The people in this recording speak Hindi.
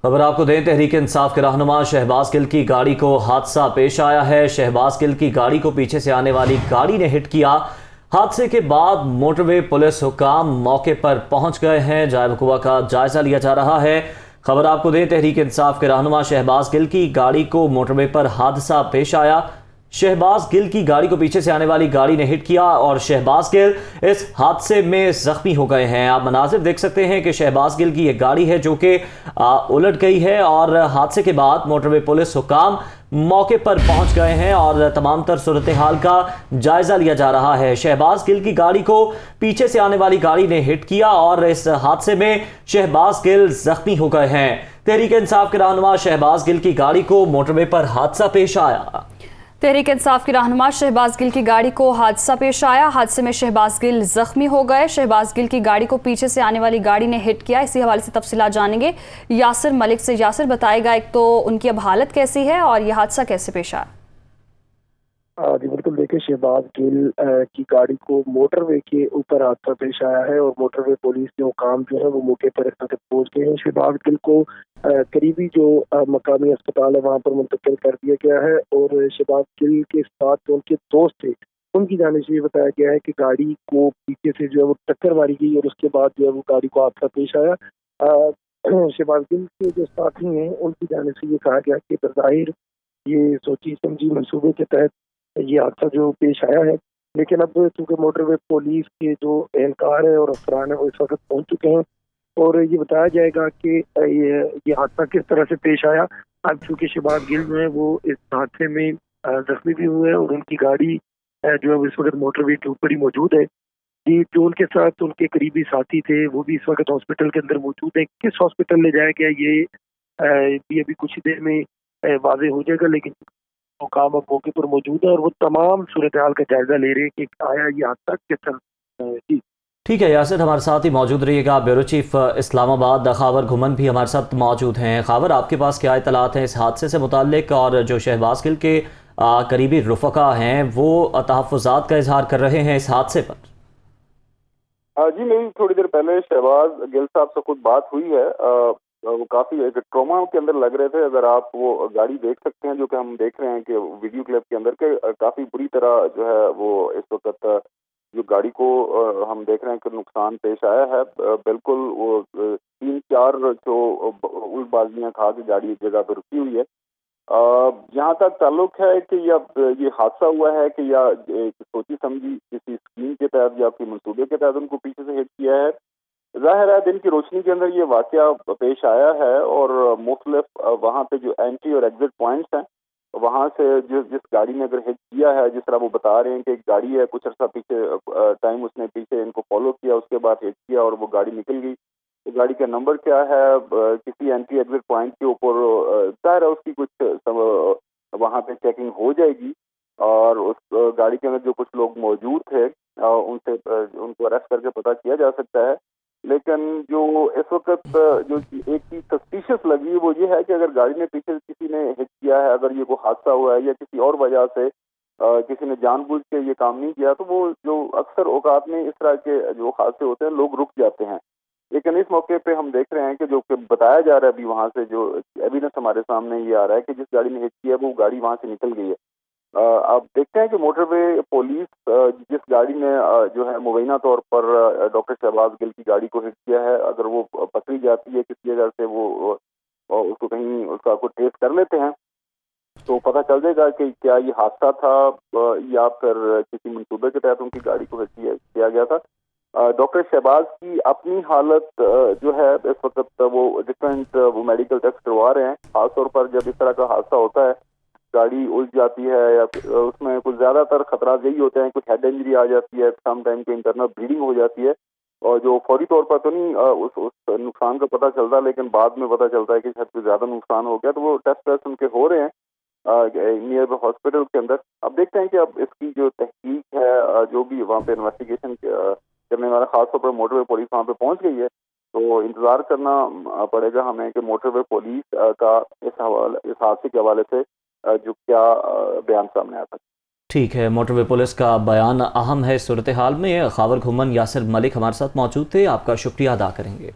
खबर आपको दें, तहरीक इंसाफ के रहनुमा शहबाज गिल की गाड़ी को हादसा पेश आया है। शहबाज गिल की गाड़ी को पीछे से आने वाली गाड़ी ने हिट किया। हादसे के बाद मोटरवे पुलिस हुकाम मौके पर पहुंच गए हैं। जाए वकुआ का जायजा लिया जा रहा है। खबर आपको दें, तहरीक इंसाफ के रहनुमा शहबाज गिल की गाड़ी को मोटरवे पर हादसा पेश आया। शहबाज गिल की गाड़ी को पीछे से आने वाली गाड़ी ने हिट किया और शहबाज गिल इस हादसे में जख्मी हो गए हैं। आप मनाजिर देख सकते हैं कि शहबाज गिल की यह गाड़ी है जो कि उलट गई है और हादसे के बाद मोटरवे पुलिस हुकाम मौके पर पहुंच गए हैं और तमाम तर सूरत हाल का जायजा लिया जा रहा है। शहबाज गिल की गाड़ी को पीछे से आने वाली गाड़ी ने हिट किया और इस हादसे में शहबाज गिल जख्मी हो गए हैं। तहरीक इंसाफ के रहनुमा शहबाज गिल की गाड़ी को मोटरवे पर हादसा पेश आया। तहरीक इंसाफ की रहनुमा शहबाज गिल की गाड़ी को हादसा पेश आया। हादसे में शहबाज गिल जख्मी हो गए। शहबाज गिल की गाड़ी को पीछे से आने वाली गाड़ी ने हिट किया। इसी हवाले से तफसीलात जानेंगे यासिर मलिक से। यासिर, बताएगा एक तो उनकी अब हालत कैसी है और यह हादसा कैसे पेश आया? जी बिल्कुल, देखिए शहबाज गिल की गाड़ी को मोटरवे के ऊपर हादसा पेश आया है और मोटरवे पुलिस के हुकाम जो है वो मौके पर इस वक्त पहुंच गए हैं। शहबाज गिल को करीबी जो मकामी अस्पताल है वहां पर मुंतकिल कर दिया गया है और शहबाज गिल के साथ जो उनके दोस्त थे उनकी जानिब से ये बताया गया है कि गाड़ी को पीछे से जो है वो टक्कर मारी गई और उसके बाद जो है वो गाड़ी को हादसा पेश आया। शहबाज गिल के जो साथी हैं उनकी जानिब से ये कहा गया कि बज़ाहिर ये सोची समझी मंसूबे के तहत ये हादसा जो पेश आया है, लेकिन अब चूंकि मोटरवे पुलिस के जो एहलकार है और अफसरान है वो इस वक्त पहुंच चुके हैं और ये बताया जाएगा कि ये हादसा किस तरह से पेश आया। अब चूंकि शहबाज गिल जो है वो इस हादसे में जख्मी भी हुए हैं और उनकी गाड़ी जो है इस वक्त मोटरवे के ऊपर ही मौजूद है। जी, जो उनके साथ उनके करीबी साथी थे वो भी इस वक्त हॉस्पिटल के अंदर मौजूद है। किस हॉस्पिटल ले जाया गया ये भी अभी कुछ देर में वाज़ेह हो जाएगा, लेकिन मुकाम अब मौके पर मौजूद है और वो तमाम सूरत हाल का जायजा ले रहे हैं कि आया ये हादसा किस तरह। जी ठीक है यासिर, हमारे साथ ही मौजूद रहिएगा। ब्यूरो चीफ इस्लामाबाद खावर घुमन भी हमारे साथ मौजूद हैं। खावर, आपके पास क्या इतलात हैं इस हादसे से मुताल्लिक और जो शहबाज गिल के करीबी रुफ़का हैं वो तहफ़्फ़ुज़ात का इजहार कर रहे हैं इस हादसे पर? जी, मेरी थोड़ी देर पहले शहबाज गिल साहब से कुछ बात हुई है। वो काफी एक ट्रॉमा के अंदर लग रहे थे। अगर आप वो गाड़ी देख सकते हैं जो कि हम देख रहे हैं कि वीडियो क्लिप के अंदर के काफी बुरी तरह जो है वो इस वक्त जो गाड़ी को हम देख रहे हैं कि नुकसान पेश आया है। बिल्कुल वो 3-4 जो उल्टबाजियां खा के गाड़ी एक जगह पर रुकी हुई है। जहाँ तक ताल्लुक है कि ये हादसा हुआ है कि या एक सोची समझी किसी स्कीम के तहत या फिर मंसूबे के तहत उनको पीछे से हिट किया है। जाहिर है दिन की रोशनी के अंदर ये वाकया पेश आया है और मुख्तलिफ वहाँ पे जो एंट्री और एग्जिट पॉइंट्स हैं वहाँ से जिस गाड़ी ने अगर हिट किया है, जिस तरह वो बता रहे हैं कि एक गाड़ी है, कुछ अर्सा पीछे टाइम उसने पीछे इनको फॉलो किया, उसके बाद हिट किया और वो गाड़ी निकल गई। तो गाड़ी का नंबर क्या है, किसी एंट्री एग्जिट पॉइंट के ऊपर जाहिर है उसकी कुछ वहाँ पे चेकिंग हो जाएगी और उस गाड़ी के अंदर जो कुछ लोग मौजूद थे उनसे उनको अरेस्ट करके पता किया जा सकता है। लेकिन जो इस वक्त जो एक चीज सस्पिशियस लगी वो ये है कि अगर गाड़ी ने पीछे किसी ने हिट किया है, अगर ये कोई हादसा हुआ है या किसी और वजह से किसी ने जानबूझ के ये काम नहीं किया, तो वो जो अक्सर औकात में इस तरह के जो हादसे होते हैं लोग रुक जाते हैं। लेकिन इस मौके पे हम देख रहे हैं कि जो कि बताया जा रहा है अभी वहां से जो एविडेंस हमारे सामने ये आ रहा है कि जिस गाड़ी ने हिट किया वो गाड़ी वहां से निकल गई है। अब देखते हैं कि मोटरवे पुलिस जिस गाड़ी ने जो है मुबैना तौर पर डॉक्टर शहबाज गिल की गाड़ी को हिट किया है, अगर वो पकड़ी जाती है किसी जगह से वो उसको कहीं उसका कोई ट्रेस कर लेते हैं तो पता चल जाएगा कि क्या ये हादसा था या फिर किसी मंसूबे के तहत उनकी गाड़ी को हिट किया गया था। डॉक्टर शहबाज की अपनी हालत जो है इस वक्त वो डिफरेंट वो मेडिकल टेस्ट करवा रहे हैं। खासतौर पर जब इस तरह का हादसा होता है, गाड़ी उलझ जाती है या उसमें कुछ ज्यादातर खतरा यही होते हैं, कुछ हेड इंजरी आ जाती है, सम टाइम को इंटरनल ब्लीडिंग हो जाती है और जो फौरी तौर पर तो नहीं उस नुकसान का पता चलता, लेकिन बाद में पता चलता है कि शायद कुछ ज्यादा नुकसान हो गया। तो वो टेस्ट उनके हो रहे हैं नियर द हॉस्पिटल के अंदर। अब देखते हैं कि अब इसकी जो तहकीक है, जो भी वहाँ पे इन्वेस्टिगेशन करने वाला, खासतौर पर मोटरवे पुलिस वहाँ पे पहुंच गई है, तो इंतजार करना पड़ेगा हमें कि मोटरवे पुलिस का इस हादसे के हवाले से जो क्या बयान सामने आता है। ठीक है, मोटरवे पुलिस का बयान अहम है सूरत हाल में। खावर घुमन यासिर मलिक हमारे साथ मौजूद थे, आपका शुक्रिया अदा करेंगे।